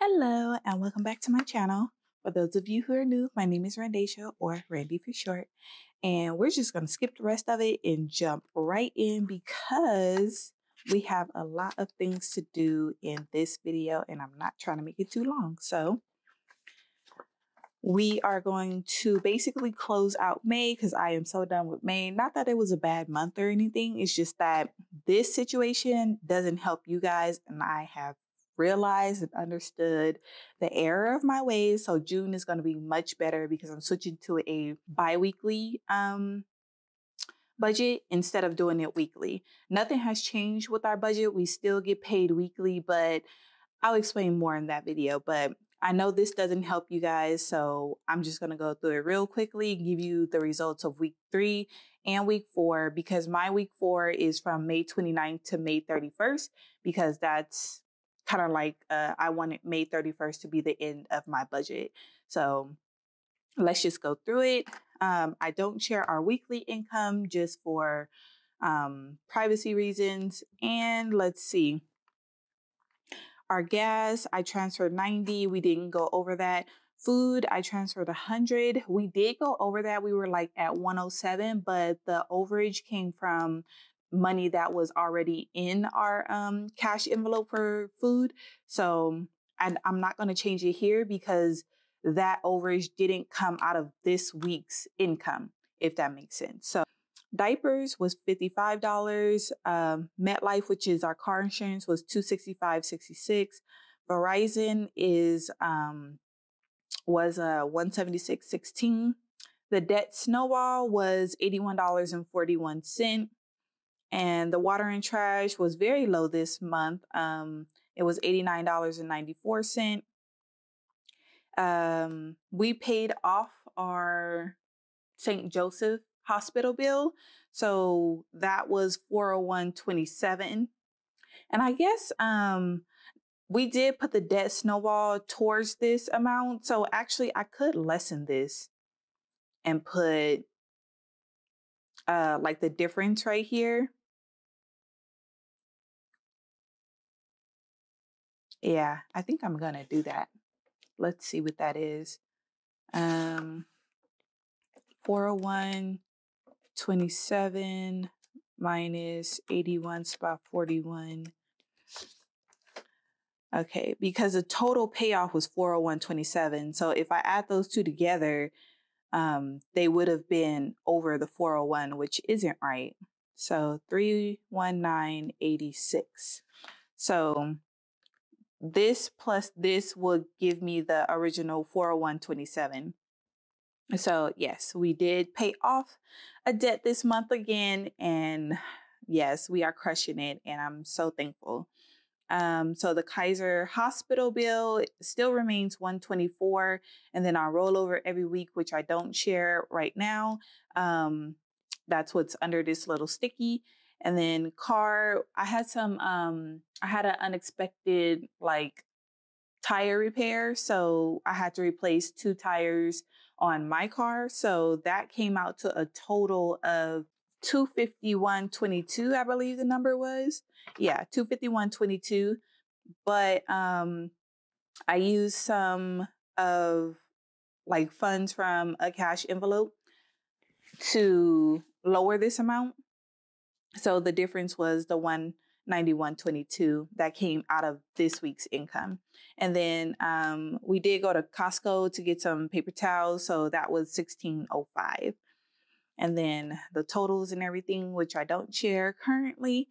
Hello and welcome back to my channel. For those of you who are new, my name is Randesha, or Randy for short, and we're just going to skip the rest of it and jump right in because we have a lot of things to do in this video and I'm not trying to make it too long. So we are going to basically close out May because I am so done with May. Not that it was a bad month or anything. It's just that this situation doesn't help you guys, and I have realized and understood the error of my ways. So June is going to be much better because I'm switching to a bi-weekly budget instead of doing it weekly. Nothing has changed with our budget. We still get paid weekly, but I'll explain more in that video. But I know this doesn't help you guys, so I'm just going to go through it real quickly, give you the results of week 3 and week 4, because my week 4 is from May 29th to May 31st, because that's kind of like I wanted May 31st to be the end of my budget. So let's just go through it. I don't share our weekly income just for privacy reasons. And let's see. Our gas, I transferred 90. We didn't go over that. Food, I transferred 100. We did go over that. We were like at 107, but the overage came from money that was already in our cash envelope for food. So I'm not going to change it here because that overage didn't come out of this week's income, if that makes sense. So diapers was $55. MetLife, which is our car insurance, was $265.66. Verizon was $176.16. The debt snowball was $81.41. And the water and trash was very low this month. It was $89.94. We paid off our St. Joseph hospital bill. So that was $401.27. And I guess we did put the debt snowball towards this amount. So actually I could lessen this and put like the difference right here. Yeah, I think I'm gonna do that. Let's see what that is. 401.27 minus 81.41. Okay, because the total payoff was 401.27. So if I add those two together, they would have been over the 401, which isn't right. So 319.86. So this plus this would give me the original 401.27. So yes, we did pay off a debt this month again, and yes, we are crushing it, and I'm so thankful. So the Kaiser hospital bill still remains $124, and then our rollover every week, which I don't share right now. That's what's under this little sticky. And then car, I had an unexpected like tire repair. So I had to replace 2 tires on my car. So that came out to a total of $251.22, I believe the number was. Yeah, $251.22. But I used some of like funds from a cash envelope to lower this amount. So the difference was the $191.22 that came out of this week's income. And then we did go to Costco to get some paper towels. So that was $16.05. And then the totals and everything, which I don't share currently.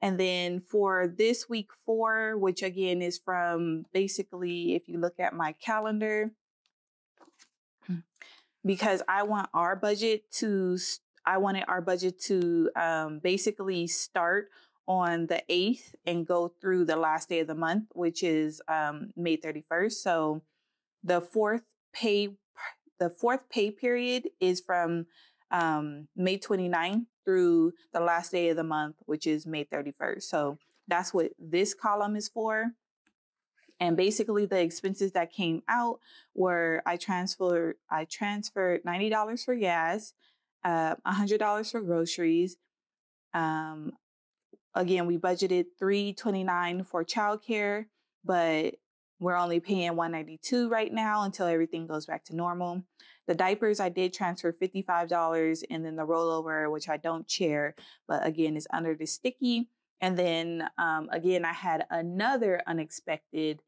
And then for this week 4, which again is from basically, if you look at my calendar, because I wanted our budget to basically start on the 8th and go through the last day of the month, which is May 31st. So the fourth pay period is from May 29th through the last day of the month, which is May 31st. So that's what this column is for. And basically the expenses that came out were I transferred $90 for gas, $100 for groceries. Again, we budgeted $329 for childcare, but We're only paying $192 right now until everything goes back to normal. The diapers, I did transfer $55, and then the rollover, which I don't share, but again, is under the sticky. And then again, I had another unexpected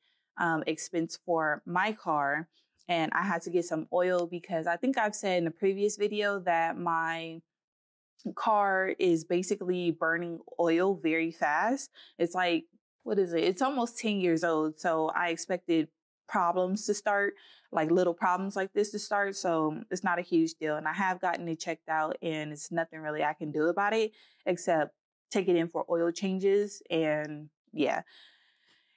expense for my car, and I had to get some oil because I think I've said in a previous video that my car is basically burning oil very fast. It's like, what is it? It's almost 10 years old. So I expected problems to start, like little problems like this to start. So it's not a huge deal. And I have gotten it checked out, and it's nothing really I can do about it except take it in for oil changes. And yeah.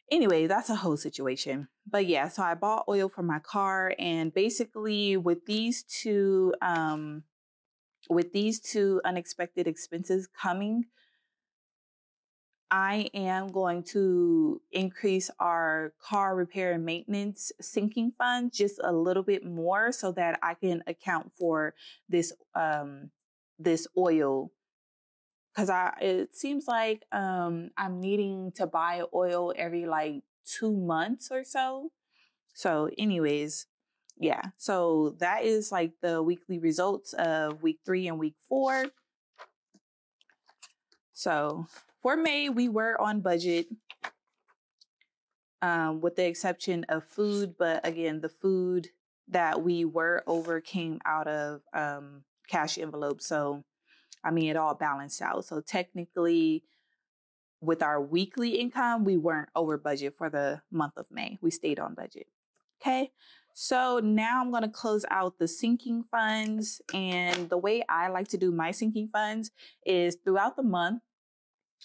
Anyway, that's a whole situation. But yeah, so I bought oil for my car, and basically with these two unexpected expenses coming, I am going to increase our car repair and maintenance sinking fund just a little bit more so that I can account for this this oil, because it seems like I'm needing to buy oil every like 2 months or so. So anyways, yeah, so that is like the weekly results of week 3 and week 4. So for May, we were on budget with the exception of food. But again, the food that we were over came out of cash envelopes. So, I mean, it all balanced out. So technically, with our weekly income, we weren't over budget for the month of May. We stayed on budget. Okay. So now I'm going to close out the sinking funds. And the way I like to do my sinking funds is throughout the month,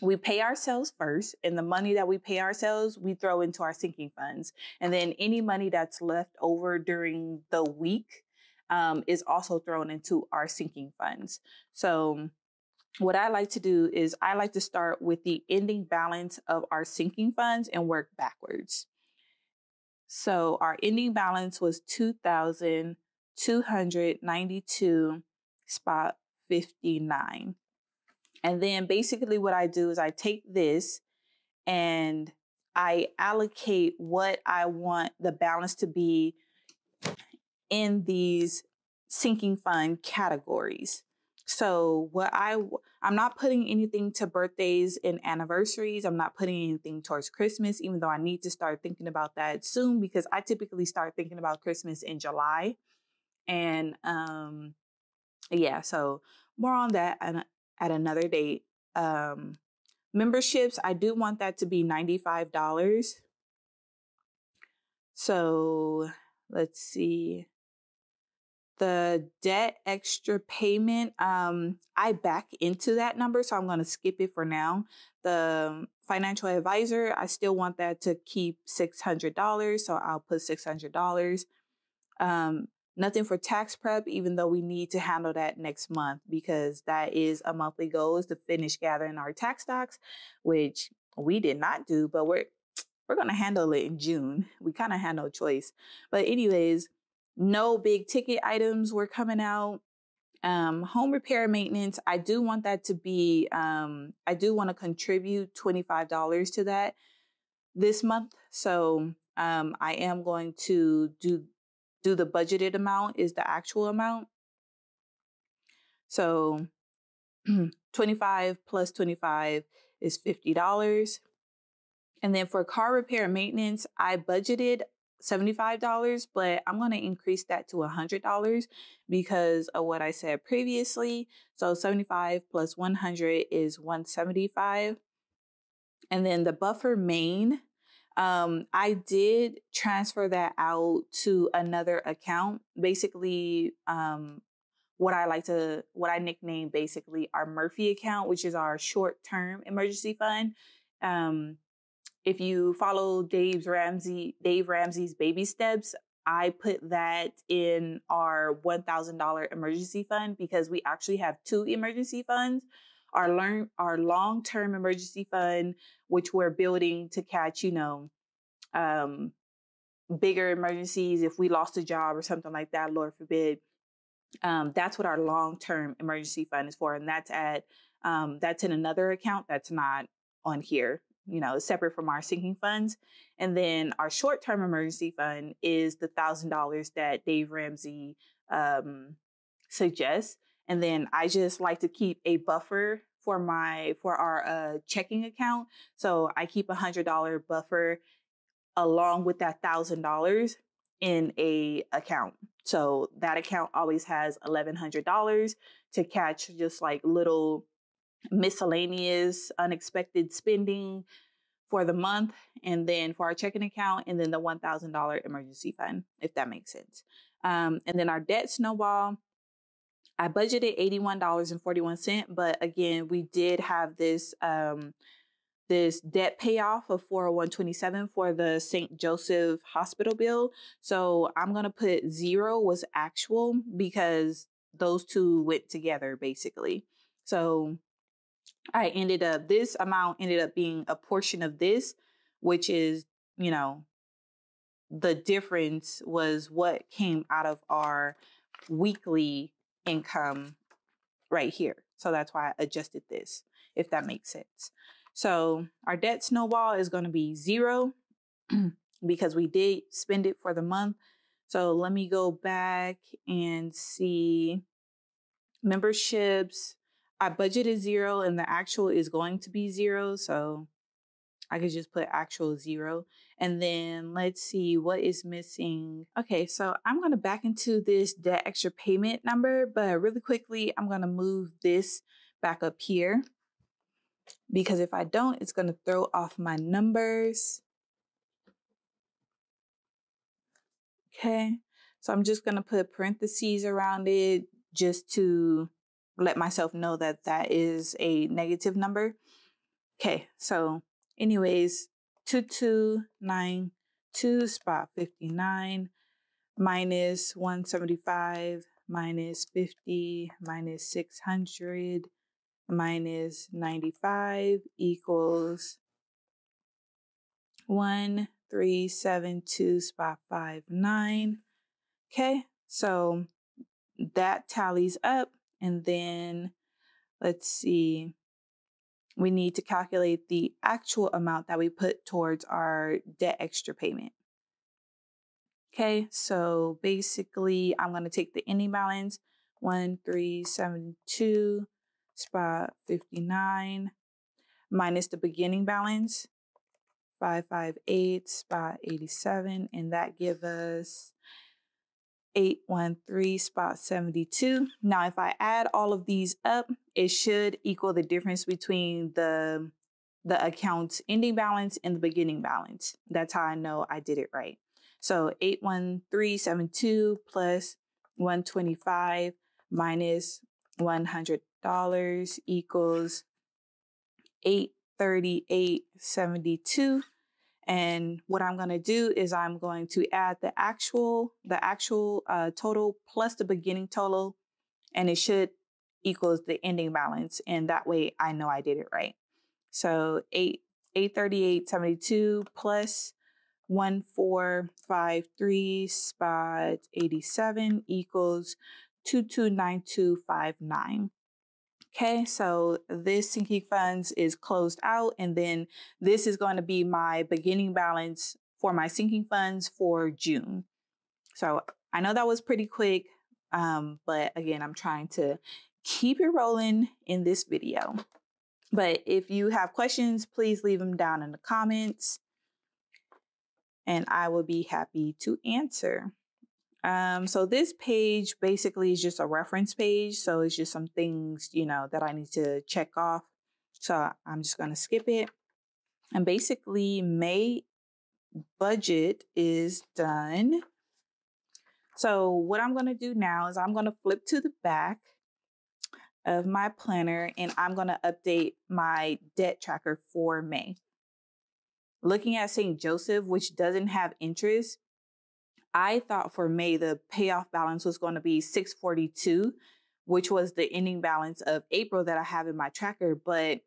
we pay ourselves first, and the money that we pay ourselves, we throw into our sinking funds. And then any money that's left over during the week is also thrown into our sinking funds. So what I like to do is I like to start with the ending balance of our sinking funds and work backwards. So our ending balance was $2,292.59. And then basically what I do is I take this and I allocate what I want the balance to be in these sinking fund categories. So I'm not putting anything to birthdays and anniversaries. I'm not putting anything towards Christmas, even though I need to start thinking about that soon, because I typically start thinking about Christmas in July. And yeah, so more on that at another date. Memberships, I do want that to be $95. So let's see. The debt extra payment, I back into that number, so I'm going to skip it for now. The financial advisor, I still want that to keep $600, so I'll put $600. Nothing for tax prep, even though we need to handle that next month, because that is a monthly goal, is to finish gathering our tax stocks, which we did not do, but we're going to handle it in June. We kind of had no choice. But anyways, no big ticket items were coming out. Home repair and maintenance, I do want that to be, I do want to contribute $25 to that this month. So I am going to do the budgeted amount is the actual amount. So 25 plus 25 is $50. And then for car repair and maintenance, I budgeted $75, but I'm going to increase that to $100 because of what I said previously. So 75 plus 100 is 175. And then the buffer main, I did transfer that out to another account. Basically, what I nickname basically our Murphy account, which is our short-term emergency fund. If you follow Dave Ramsey's baby steps, I put that in our $1,000 emergency fund because we actually have 2 emergency funds. Our long-term emergency fund, which we're building to catch, bigger emergencies if we lost a job or something like that, Lord forbid. That's what our long-term emergency fund is for, and that's in another account that's not on here. separate from our sinking funds. And then our short-term emergency fund is the $1,000 that Dave Ramsey suggests. And then I just like to keep a buffer for our checking account. So I keep $100 buffer along with that $1,000 in a account. So that account always has $1,100 to catch just like little miscellaneous unexpected spending for the month, and then for our checking account, and then the $1,000 emergency fund, if that makes sense. And then our debt snowball, I budgeted $81.41, but again, we did have this this debt payoff of $401.27 for the St. Joseph hospital bill. So I'm going to put 0 was actual because those two went together basically. So this amount ended up being a portion of this, which is, the difference was what came out of our weekly income right here. So that's why I adjusted this, if that makes sense. So our debt snowball is going to be 0 because we did spend it for the month. So let me go back and see memberships. I budgeted 0 and the actual is going to be 0. So I could just put actual 0. And then let's see what is missing. Okay, so I'm going to back into this debt extra payment number, but really quickly, I'm going to move this back up here because if I don't, it's going to throw off my numbers. Okay, so I'm just going to put parentheses around it just to let myself know that that is a negative number. Okay, so anyways, 2292 spot 59 minus 175 minus 50 minus 600 minus 95 equals 1372 spot 59. Okay, so that tallies up, and then let's see. We need to calculate the actual amount that we put towards our debt extra payment. Okay, so basically I'm going to take the ending balance, 1372 spot 59 minus the beginning balance, 558 spot 87, and that gives us 813 spot 72. Now, if I add all of these up, it should equal the difference between the account's ending balance and the beginning balance. That's how I know I did it right. So 81372 plus 125 minus $100 equals 838.72. And what I'm going to do is I'm going to add the actual total plus the beginning total, and it should equals the ending balance. And that way I know I did it right. So 838.72 plus 1453 spot 87 equals 2292.59. Okay, so this sinking funds is closed out, and then this is going to be my beginning balance for my sinking funds for June. So I know that was pretty quick, but again, I'm trying to keep it rolling in this video. But if you have questions, please leave them down in the comments, and I will be happy to answer. So this page basically is just a reference page. So it's just some things, that I need to check off. So I'm just going to skip it. And basically May budget is done. So what I'm going to do now is I'm going to flip to the back of my planner and I'm going to update my debt tracker for May. Looking at St. Joseph, which doesn't have interest, I thought for May, the payoff balance was going to be $642, which was the ending balance of April that I have in my tracker, but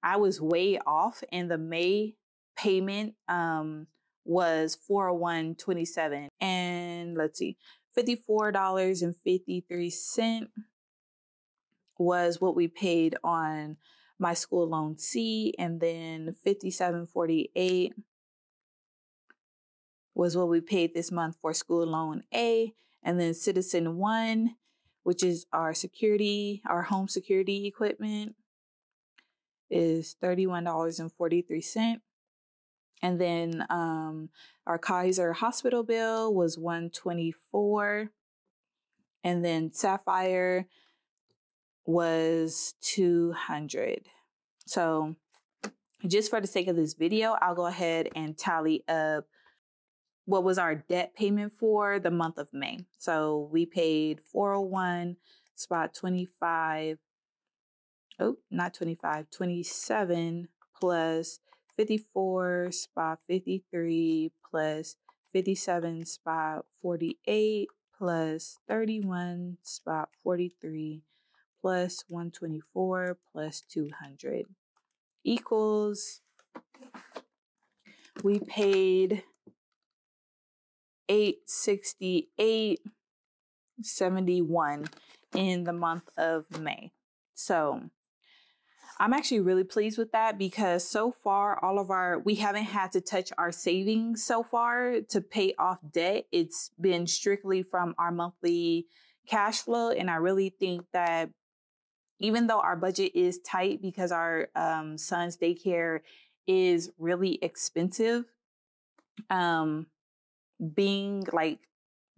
I was way off and the May payment was $401.27. And let's see, $54.53 was what we paid on my school loan C, and then $57.48 was what we paid this month for school loan A, and then Citizen One, which is our home security equipment, is $31.43. And then our Kaiser hospital bill was $124. And then Sapphire was $200. So just for the sake of this video, I'll go ahead and tally up what was our debt payment for the month of May. So we paid 401 spot 25. Oh, not 25, 27 plus 54 spot 53 plus 57 spot 48 plus 31 spot 43 plus 124 plus 200 equals, we paid $868.71 in the month of May. So I'm actually really pleased with that because so far we haven't had to touch our savings so far to pay off debt. It's been strictly from our monthly cash flow. And I really think that even though our budget is tight because our son's daycare is really expensive, being like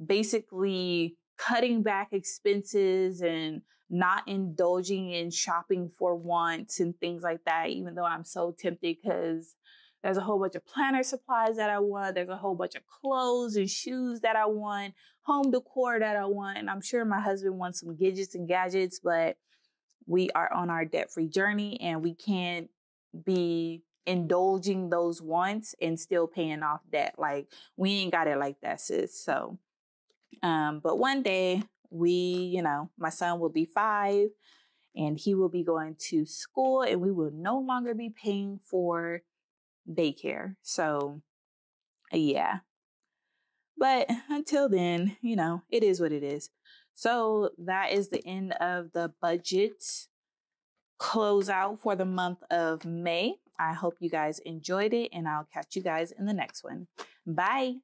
basically cutting back expenses and not indulging in shopping for wants and things like that, even though I'm so tempted because there's a whole bunch of planner supplies that I want. There's a whole bunch of clothes and shoes that I want, home decor that I want. And I'm sure my husband wants some gadgets and gadgets, but we are on our debt-free journey and we can't be indulging those wants and still paying off debt. Like, we ain't got it like that, sis. So, but one day my son will be 5 and he will be going to school and we will no longer be paying for daycare. So yeah, but until then, it is what it is. So that is the end of the budget closeout for the month of May. I hope you guys enjoyed it and I'll catch you guys in the next one. Bye.